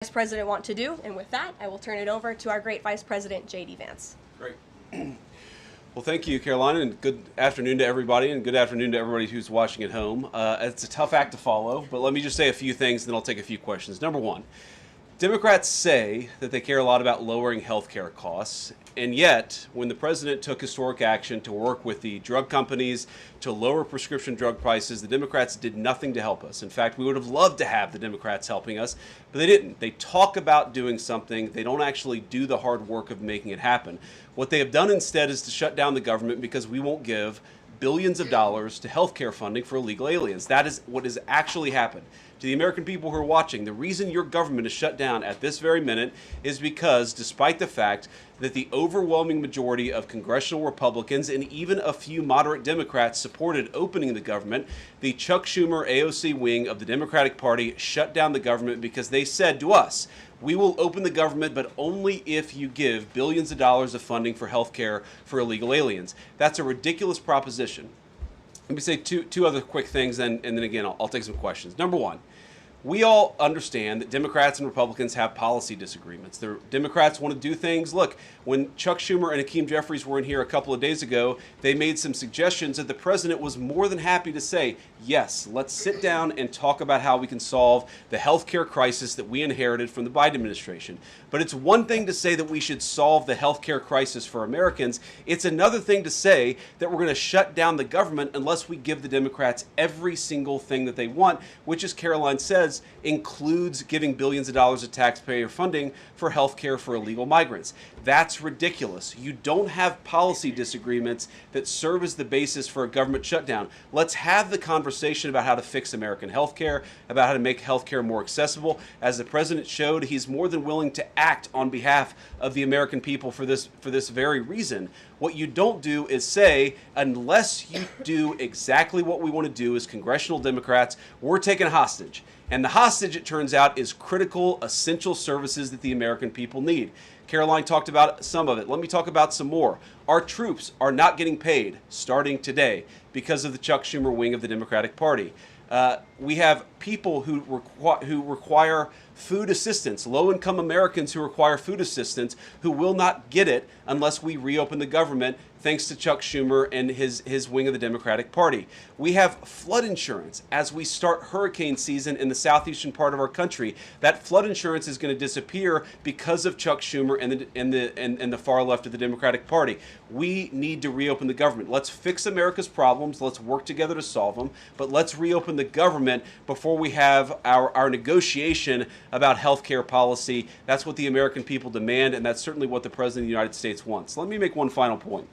Vice President want to do, and with that, I will turn it over to our great Vice President JD Vance. Great. Well, thank you, Carolina, and good afternoon to everybody, and good afternoon to everybody who's watching at home. It's a tough act to follow, but let me just say a few things, and then I'll take a few questions. Number one, Democrats say that they care a lot about lowering health care costs, and yet, when the president took historic action to work with the drug companies to lower prescription drug prices, the Democrats did nothing to help us. In fact, we would have loved to have the Democrats helping us, but they didn't. They talk about doing something. They don't actually do the hard work of making it happen. What they have done instead is to shut down the government because we won't give billions of dollars to health care funding for illegal aliens. That is what has actually happened. To the American people who are watching, the reason your government is shut down at this very minute is because, despite the fact that the overwhelming majority of congressional Republicans and even a few moderate Democrats supported opening the government, the Chuck Schumer AOC wing of the Democratic Party shut down the government because they said to us, we will open the government, but only if you give billions of dollars of funding for health care for illegal aliens. That's a ridiculous proposition. Let me say two other quick things, and then again, I'll take some questions. Number one, we all understand that Democrats and Republicans have policy disagreements. The Democrats want to do things. Look, when Chuck Schumer and Hakeem Jeffries were in here a couple of days ago, they made some suggestions that the president was more than happy to say, yes, let's sit down and talk about how we can solve the health care crisis that we inherited from the Biden administration. But it's one thing to say that we should solve the health care crisis for Americans. It's another thing to say that we're going to shut down the government unless we give the Democrats every single thing that they want, which, as Caroline says, includes giving billions of dollars of taxpayer funding for health care for illegal migrants. That's ridiculous. You don't have policy disagreements that serve as the basis for a government shutdown. Let's have the conversation about how to fix American health care, about how to make health care more accessible. As the president showed, he's more than willing to act on behalf of the American people for this very reason. What you don't do is say, unless you do exactly what we want to do as congressional Democrats, we're taking a hostage. And the hostage, it turns out, is critical, essential services that the American people need. Caroline talked about some of it. Let me talk about some more. Our troops are not getting paid starting today because of the Chuck Schumer wing of the Democratic Party. We have people who require food assistance, low-income Americans who require food assistance, who will not get it unless we reopen the government, thanks to Chuck Schumer and his wing of the Democratic Party. We have flood insurance as we start hurricane season in the southeastern part of our country. That flood insurance is going to disappear because of Chuck Schumer and the far left of the Democratic Party. We need to reopen the government. Let's fix America's problems. Let's work together to solve them. But let's reopen the government before we have our negotiation about health care policy. That's what the American people demand, and that's certainly what the President of the United States wants. Let me make one final point.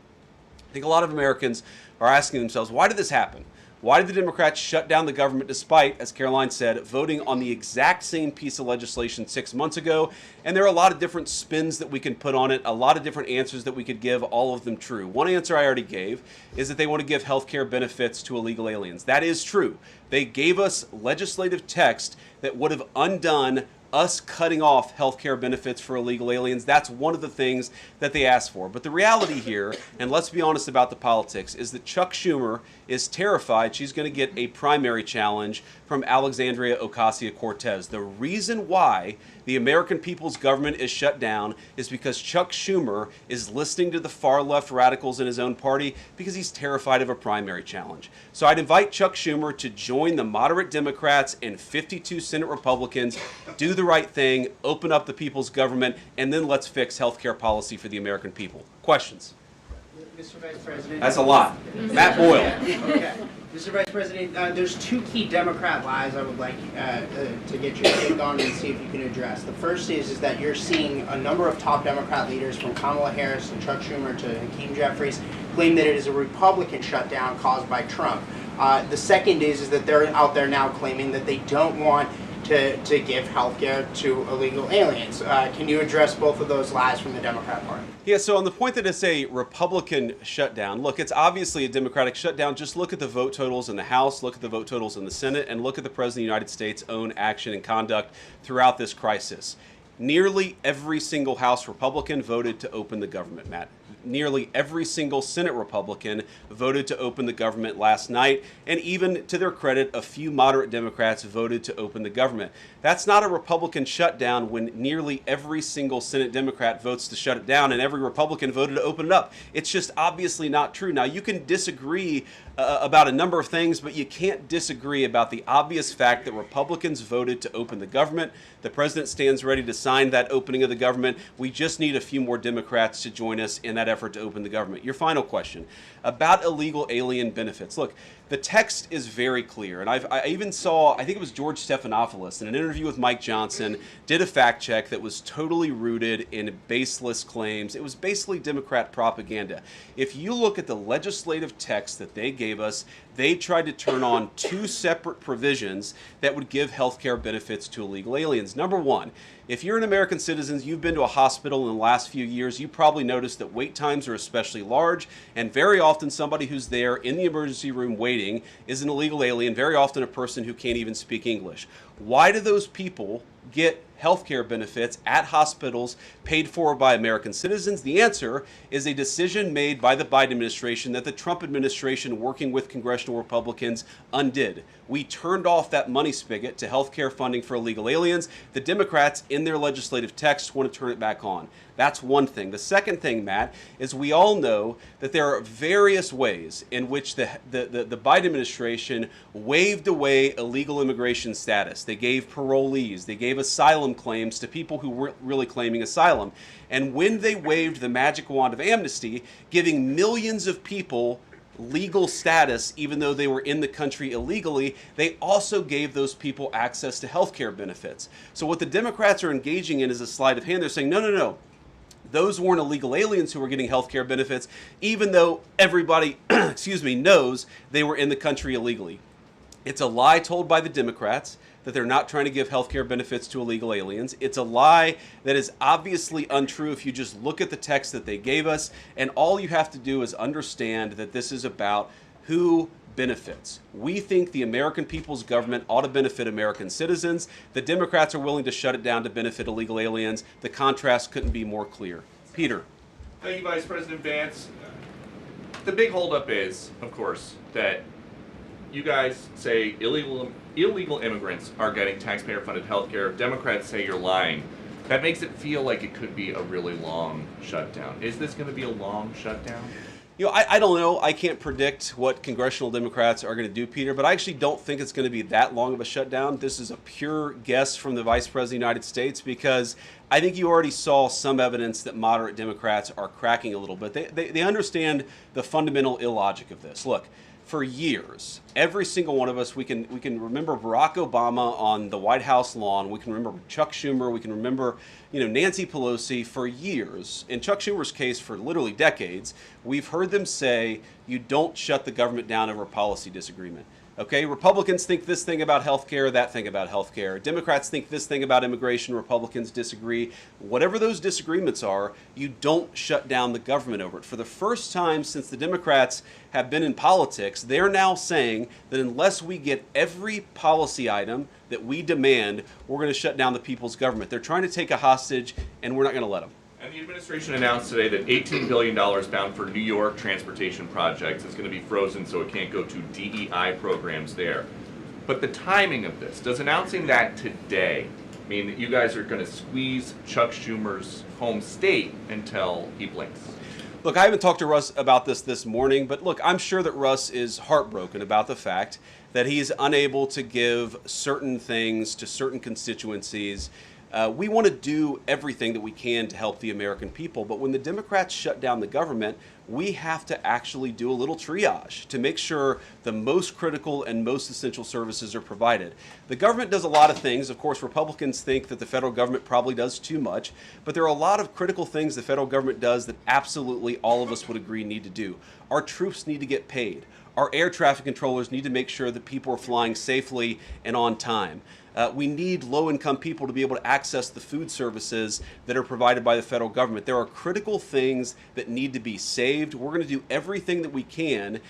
I think a lot of Americans are asking themselves, why did this happen? Why did the Democrats shut down the government despite, as Caroline said, voting on the exact same piece of legislation 6 months ago? And there are a lot of different spins that we can put on it, a lot of different answers that we could give, all of them true. One answer I already gave is that they want to give health care benefits to illegal aliens. That is true. They gave us legislative text that would have undone us cutting off health care benefits for illegal aliens. That's one of the things that they asked for. But the reality here, and let's be honest about the politics, is that Chuck Schumer is terrified she's going to get a primary challenge from Alexandria Ocasio-Cortez. The reason why the American people's government is shut down is because Chuck Schumer is listening to the far left radicals in his own party because he's terrified of a primary challenge. So I'd invite Chuck Schumer to join the moderate Democrats and 52 Senate Republicans, do the right thing, open up the people's government, and then let's fix health care policy for the American people. Questions? Mr. Vice President. That's a lot. Matt Boyle. Okay. Mr. Vice President, there's two key Democrat lies I would like to get your take on and see if you can address. The first is that you're seeing a number of top Democrat leaders, from Kamala Harris and Chuck Schumer to Hakeem Jeffries, claim that it is a Republican shutdown caused by Trump. The second is that they're out there now claiming that they don't want to give health care to illegal aliens. Can you address both of those lies from the Democrat Party? Yeah, so on the point that it's a Republican shutdown, look, it's obviously a Democratic shutdown. Just look at the vote totals in the House, look at the vote totals in the Senate, and look at the President of the United States' own action and conduct throughout this crisis. Nearly every single House Republican voted to open the government, Matt. nearly every single Senate Republican voted to open the government last night, and even to their credit, a few moderate Democrats voted to open the government. That's not a Republican shutdown when nearly every single Senate Democrat votes to shut it down and every Republican voted to open it up. It's just obviously not true. Now, you can disagree about a number of things, but you can't disagree about the obvious fact that Republicans voted to open the government. The president stands ready to sign that opening of the government. We just need a few more Democrats to join us in that effort to open the government. Your final question about illegal alien benefits. Look, the text is very clear, and I even saw, I think it was George Stephanopoulos in an interview with Mike Johnson, did a fact check that was totally rooted in baseless claims. It was basically Democrat propaganda. If you look at the legislative text that they gave us, they tried to turn on two separate provisions that would give health care benefits to illegal aliens. Number one, if you're an American citizen, you've been to a hospital in the last few years, you probably noticed that wait times are especially large, and very often somebody who's there in the emergency room waiting is an illegal alien, very often a person who can't even speak English. Why do those people get health care benefits at hospitals paid for by American citizens? The answer is a decision made by the Biden administration that the Trump administration, working with congressional Republicans, undid. We turned off that money spigot to health care funding for illegal aliens. The Democrats, in their legislative text, want to turn it back on. That's one thing. The second thing, Matt, is we all know that there are various ways in which the Biden administration waved away illegal immigration status. They gave parolees, they gave asylum claims to people who weren't really claiming asylum. And when they waved the magic wand of amnesty, giving millions of people legal status even though they were in the country illegally, they also gave those people access to health care benefits. So what the Democrats are engaging in is a sleight of hand. They're saying, no, no, no. Those weren't illegal aliens who were getting health care benefits, even though everybody, knows they were in the country illegally. It's a lie told by the Democrats that they're not trying to give health care benefits to illegal aliens. It's a lie that is obviously untrue if you just look at the text that they gave us, and all you have to do is understand that this is about who benefits. We think the American people's government ought to benefit American citizens. The Democrats are willing to shut it down to benefit illegal aliens. The contrast couldn't be more clear. Peter. Thank you, Vice President Vance. The big holdup is, of course, that you guys say illegal immigrants are getting taxpayer-funded health care. Democrats say you're lying. That makes it feel like it could be a really long shutdown. Is this going to be a long shutdown? I don't know. I can't predict what congressional Democrats are going to do, Peter, but I actually don't think it's going to be that long of a shutdown. This is a pure guess from the Vice President of the United States because I think you already saw some evidence that moderate Democrats are cracking a little bit. They understand the fundamental illogic of this. Look, for years, every single one of us, we can remember Barack Obama on the White House lawn. We can remember Chuck Schumer. We can remember, Nancy Pelosi for years. In Chuck Schumer's case, for literally decades, we've heard them say, you don't shut the government down over policy disagreement. Okay, Republicans think this thing about health care, that thing about health care. Democrats think this thing about immigration. Republicans disagree. Whatever those disagreements are, you don't shut down the government over it. For the first time since the Democrats have been in politics, they're now saying that unless we get every policy item that we demand, we're going to shut down the people's government. They're trying to take a hostage, and we're not going to let them. And the administration announced today that $18 billion bound for New York transportation projects is going to be frozen so it can't go to DEI programs there. But the timing of this, does announcing that today mean that you guys are going to squeeze Chuck Schumer's home state until he blinks? Look, I haven't talked to Russ about this morning, but look, I'm sure that Russ is heartbroken about the fact that he's unable to give certain things to certain constituencies. We want to do everything that we can to help the American people, but when the Democrats shut down the government, we have to actually do a little triage to make sure the most critical and most essential services are provided. The government does a lot of things. Of course, Republicans think that the federal government probably does too much, but there are a lot of critical things the federal government does that absolutely all of us would agree need to do. Our troops need to get paid. Our air traffic controllers need to make sure that people are flying safely and on time. We need low-income people to be able to access the food services that are provided by the federal government. There are critical things that need to be saved. We're going to do everything that we can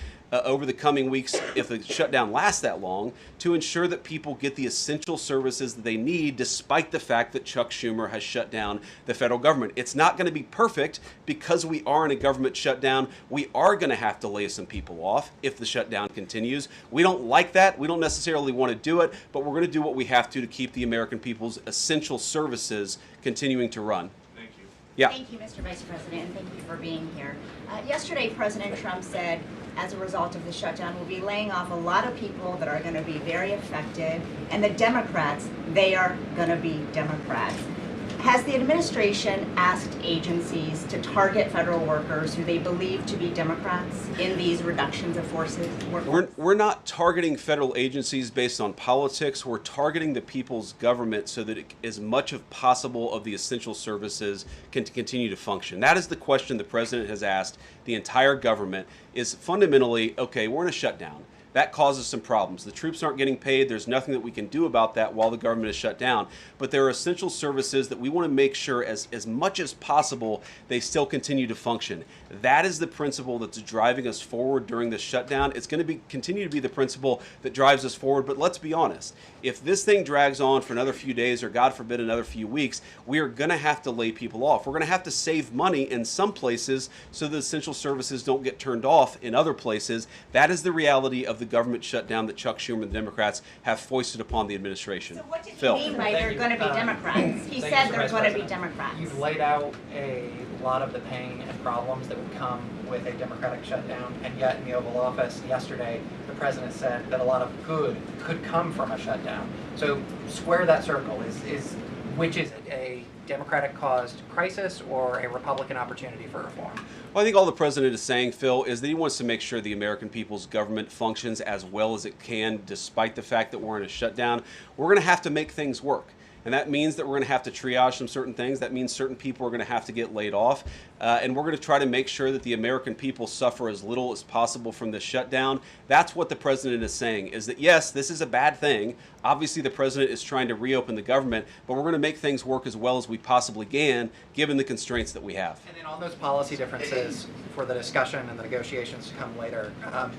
over the coming weeks, if the shutdown lasts that long, to ensure that people get the essential services that they need, despite the fact that Chuck Schumer has shut down the federal government. It's not going to be perfect because we are in a government shutdown. We are going to have to lay some people off if the shutdown continues. We don't like that. We don't necessarily want to do it, but we're going to do what we have to keep the American people's essential services continuing to run. Thank you. Yeah. Thank you, Mr. Vice President, and thank you for being here. Yesterday, President Trump said, as a result of the shutdown, we'll be laying off a lot of people that are going to be very affected, and the Democrats, they are going to be Democrats. Has the administration asked agencies to target federal workers who they believe to be Democrats in these reductions of forces? We're not targeting federal agencies based on politics. We're targeting the people's government so that as much as possible of the essential services can continue to function. That is the question the president has asked the entire government, is fundamentally, okay, we're in a shutdown. That causes some problems. The troops aren't getting paid. There's nothing that we can do about that while the government is shut down. But there are essential services that we want to make sure as much as possible they still continue to function. That is the principle that's driving us forward during this shutdown. It's going to continue to be the principle that drives us forward. But let's be honest. If this thing drags on for another few days or, God forbid, another few weeks, we are going to have to lay people off. We're going to have to save money in some places so the essential services don't get turned off in other places. That is the reality of the government shutdown that Chuck Schumer and the Democrats have foisted upon the administration. So what did he Phil. mean by they're going to be Democrats? He said they're going to be Democrats. You've laid out a lot of the pain and problems that would come with a Democratic shutdown, and yet in the Oval Office yesterday, the president said that a lot of good could come from a shutdown. So square that circle. Which is it, a Democratic-caused crisis or a Republican opportunity for reform? Well, I think all the president is saying, Phil, is that he wants to make sure the American people's government functions as well as it can, despite the fact that we're in a shutdown. We're going to have to make things work. And that means that we're going to have to triage some certain things. That means certain people are going to have to get laid off. And we're going to try to make sure that the American people suffer as little as possible from this shutdown. That's what the president is saying, is that, yes, this is a bad thing. Obviously, the president is trying to reopen the government, but we're going to make things work as well as we possibly can, given the constraints that we have. And then on those policy differences for the discussion and the negotiations to come later,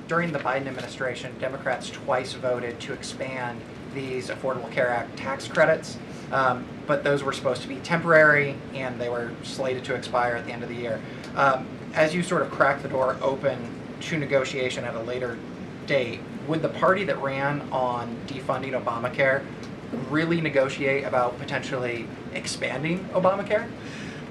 during the Biden administration, Democrats twice voted to expand these Affordable Care Act tax credits. But those were supposed to be temporary, and they were slated to expire at the end of the year. As you sort of crack the door open to negotiation at a later date, would the party that ran on defunding Obamacare really negotiate about potentially expanding Obamacare?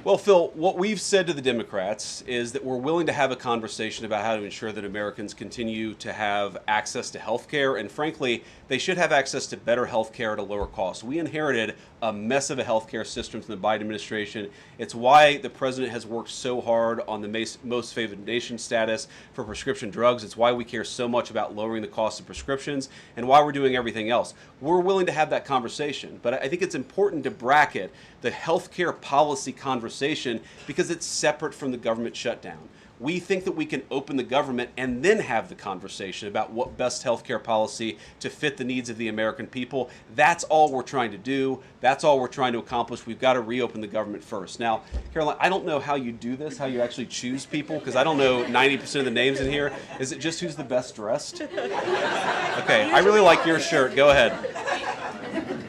Well, Phil, what we've said to the Democrats is that we're willing to have a conversation about how to ensure that Americans continue to have access to health care, and frankly, they should have access to better health care at a lower cost. We inherited a mess of a health care system from the Biden administration. It's why the president has worked so hard on the most favored nation status for prescription drugs. It's why we care so much about lowering the cost of prescriptions and why we're doing everything else. We're willing to have that conversation, but I think it's important to bracket the health care policy conversation because it's separate from the government shutdown. We think that we can open the government and then have the conversation about what best healthcare policy to fit the needs of the American people. That's all we're trying to do. That's all we're trying to accomplish. We've got to reopen the government first. Now, Caroline, I don't know how you do this, how you actually choose people, because I don't know 90% of the names in here. Is it just who's the best dressed? Okay, I really like your shirt. Go ahead.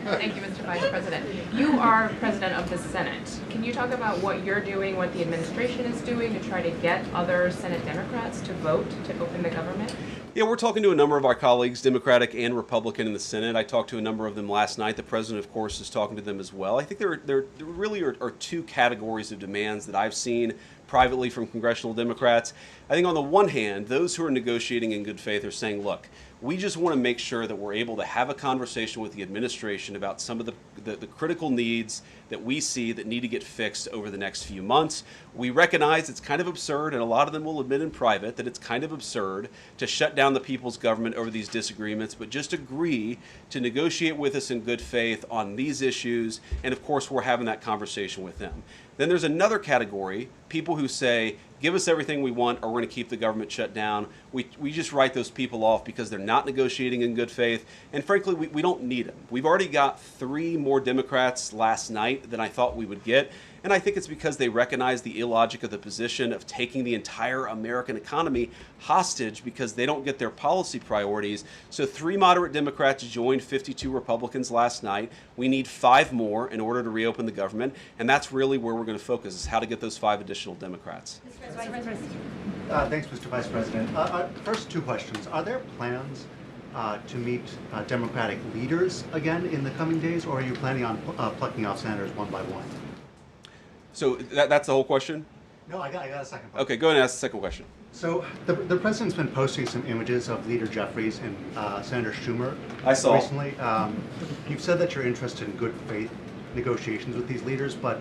Thank you, Mr. Vice President. You are President of the Senate. Can you talk about what you're doing, what the administration is doing to try to get other Senate Democrats to vote to open the government? Yeah, we're talking to a number of our colleagues, Democratic and Republican in the Senate. I talked to a number of them last night. The president, of course, is talking to them as well. I think there really are two categories of demands that I've seen privately from congressional Democrats. I think on the one hand, those who are negotiating in good faith are saying, look, we just want to make sure that we're able to have a conversation with the administration about some of the critical needs that we see that need to get fixed over the next few months. We recognize it's kind of absurd, and a lot of them will admit in private that it's kind of absurd to shut down the people's government over these disagreements, but just agree to negotiate with us in good faith on these issues, and of course we're having that conversation with them. Then there's another category, people who say, give us everything we want or we're going to keep the government shut down. We just write those people off because they're not negotiating in good faith. And frankly, we don't need them. We've already got 3 more Democrats last night than I thought we would get. And I think it's because they recognize the illogic of the position of taking the entire American economy hostage because they don't get their policy priorities. So 3 moderate Democrats joined 52 Republicans last night. We need 5 more in order to reopen the government, and that's really where we're going to focus, is how to get those 5 additional Democrats. Thanks, Mr. Vice President. First 2 questions. Are there plans to meet Democratic leaders again in the coming days, or are you planning on plucking off senators one by one? So that's the whole question? No, I got a second part. Okay, go ahead and ask the second question. So the president's been posting some images of Leader Jeffries and Senator Schumer I saw. recently. You've said that you're interested in good faith negotiations with these leaders, but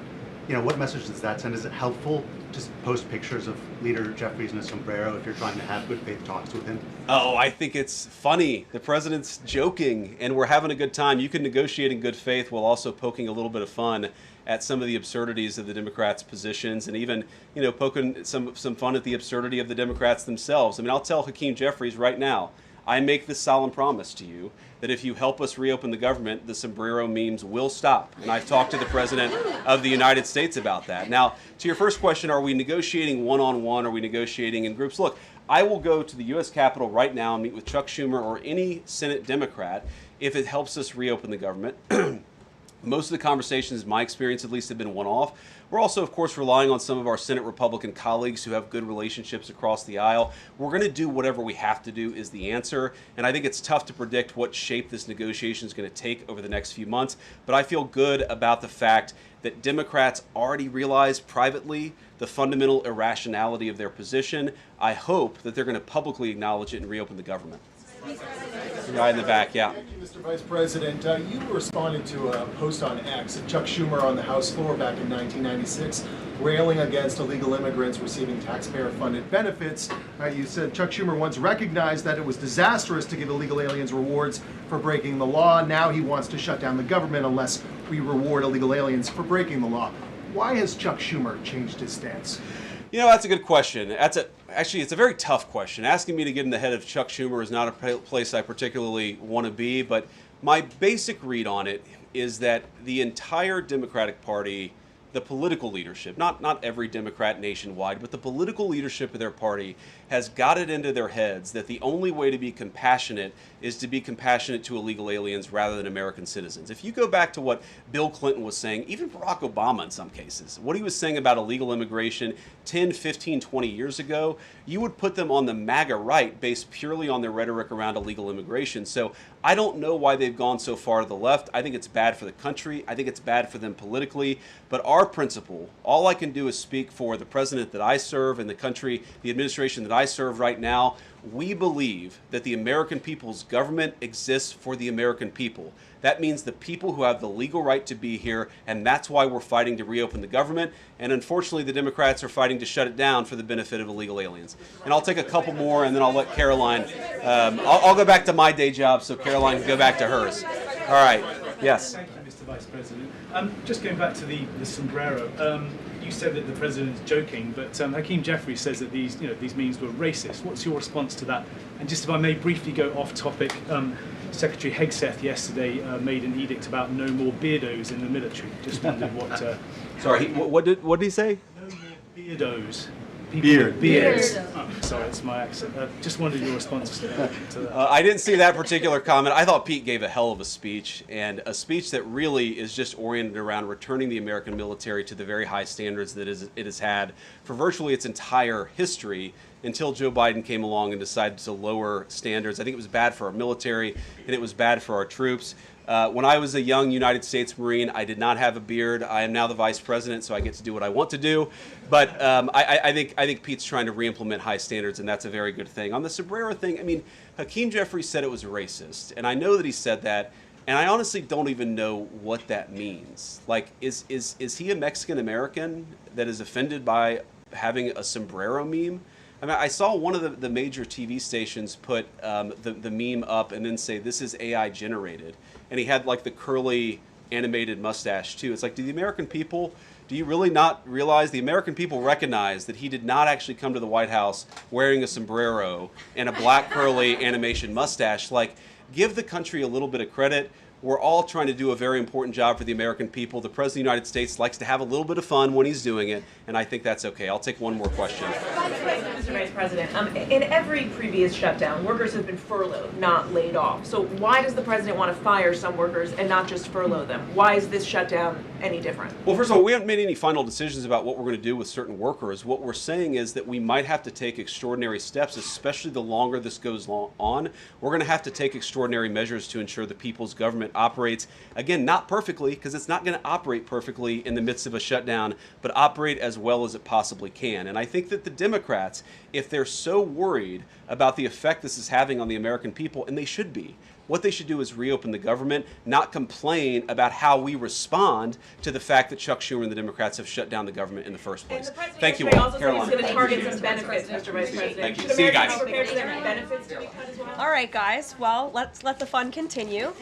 what message does that send? Is it helpful to post pictures of Leader Jeffries in a sombrero if you're trying to have good faith talks with him? Oh, I think it's funny. The president's joking, and we're having a good time. You can negotiate in good faith while also poking a little bit of fun at some of the absurdities of the Democrats' positions, and even, poking some fun at the absurdity of the Democrats themselves. I mean, I'll tell Hakeem Jeffries right now, I make this solemn promise to you that if you help us reopen the government, the sombrero memes will stop. And I've talked to the President of the United States about that. Now, to your first question, are we negotiating one-on-one? Are we negotiating in groups? Look, I will go to the U.S. Capitol right now and meet with Chuck Schumer or any Senate Democrat if it helps us reopen the government. Most of the conversations, in my experience at least, have been one-off. We're also, of course, relying on some of our Senate Republican colleagues who have good relationships across the aisle. We're going to do whatever we have to do is the answer. And I think it's tough to predict what shape this negotiation is going to take over the next few months. But I feel good about the fact that Democrats already realize privately the fundamental irrationality of their position. I hope that they're going to publicly acknowledge it and reopen the government. The guy in the back, yeah. Thank you, Mr. Vice President. You responded to a post on X of Chuck Schumer on the House floor back in 1996, railing against illegal immigrants receiving taxpayer-funded benefits. You said Chuck Schumer once recognized that it was disastrous to give illegal aliens rewards for breaking the law. Now he wants to shut down the government unless we reward illegal aliens for breaking the law. Why has Chuck Schumer changed his stance? That's a good question. Actually, it's a very tough question. Asking me to get in the head of Chuck Schumer is not a place I particularly want to be, but my basic read on it is that the entire Democratic Party, the political leadership, not every Democrat nationwide, but the political leadership of their party has got it into their heads that the only way to be compassionate is to be compassionate to illegal aliens rather than American citizens. If you go back to what Bill Clinton was saying, even Barack Obama in some cases, what he was saying about illegal immigration 10, 15, 20 years ago, you would put them on the MAGA right based purely on their rhetoric around illegal immigration. So I don't know why they've gone so far to the left. I think it's bad for the country. I think it's bad for them politically. But our principle, all I can do is speak for the president that I serve and the country, the administration that I serve right now. We believe that the American people's government exists for the American people. That means the people who have the legal right to be here, and that's why we're fighting to reopen the government. And unfortunately, the Democrats are fighting to shut it down for the benefit of illegal aliens. And I'll take a couple more, and then I'll let Caroline. I'll go back to my day job so Caroline can go back to hers. All right. Yes. Thank you, Mr. Vice President. Just going back to the sombrero, you said that the president is joking, but Hakeem Jeffries says that these memes were racist. What's your response to that? And just if I may briefly go off topic, Secretary Hegseth yesterday made an edict about no more beardos in the military. Just wondered what. Sorry, what did he say? No more beardos. Beards. Oh, sorry, it's my accent. Just wondered your response to that. I didn't see that particular comment. I thought Pete gave a hell of a speech, and a speech that really is just oriented around returning the American military to the very high standards that it has had for virtually its entire history until Joe Biden came along and decided to lower standards. I think it was bad for our military, and it was bad for our troops. When I was a young United States Marine, I did not have a beard. I am now the Vice President, so I get to do what I want to do. But I think Pete's trying to re-implement high standards, and that's a very good thing. On the sombrero thing, I mean, Hakeem Jeffries said it was racist, and I know that he said that, and I honestly don't even know what that means. Like, is he a Mexican-American that is offended by having a sombrero meme? I mean, I saw one of the major TV stations put the meme up and then say, this is AI generated. And he had like the curly animated mustache too. It's like, do you really not realize the American people recognize that he did not actually come to the White House wearing a sombrero and a black curly animation mustache? Like, give the country a little bit of credit. We're all trying to do a very important job for the American people. The President of the United States likes to have a little bit of fun when he's doing it, and I think that's okay. I'll take one more question. Mr. Vice President, in every previous shutdown, workers have been furloughed, not laid off. So why does the president want to fire some workers and not just furlough them? Why is this shutdown any different? Well, first of all, we haven't made any final decisions about what we're going to do with certain workers. What we're saying is that we might have to take extraordinary steps, especially the longer this goes on. We're going to have to take extraordinary measures to ensure the people's government operates, again, not perfectly, because it's not going to operate perfectly in the midst of a shutdown, but operate as well as it possibly can. And I think that the Democrats, if they're so worried about the effect this is having on the American people, and they should be, what they should do is reopen the government, not complain about how we respond to the fact that Chuck Schumer and the Democrats have shut down the government in the first place. Thank you all. Also Caroline. going to target some benefits, Mr. Vice President. Thank you. Should See you Americans guys. be prepared for their benefits to be cut as well? All right, guys. Well, let's let the fun continue.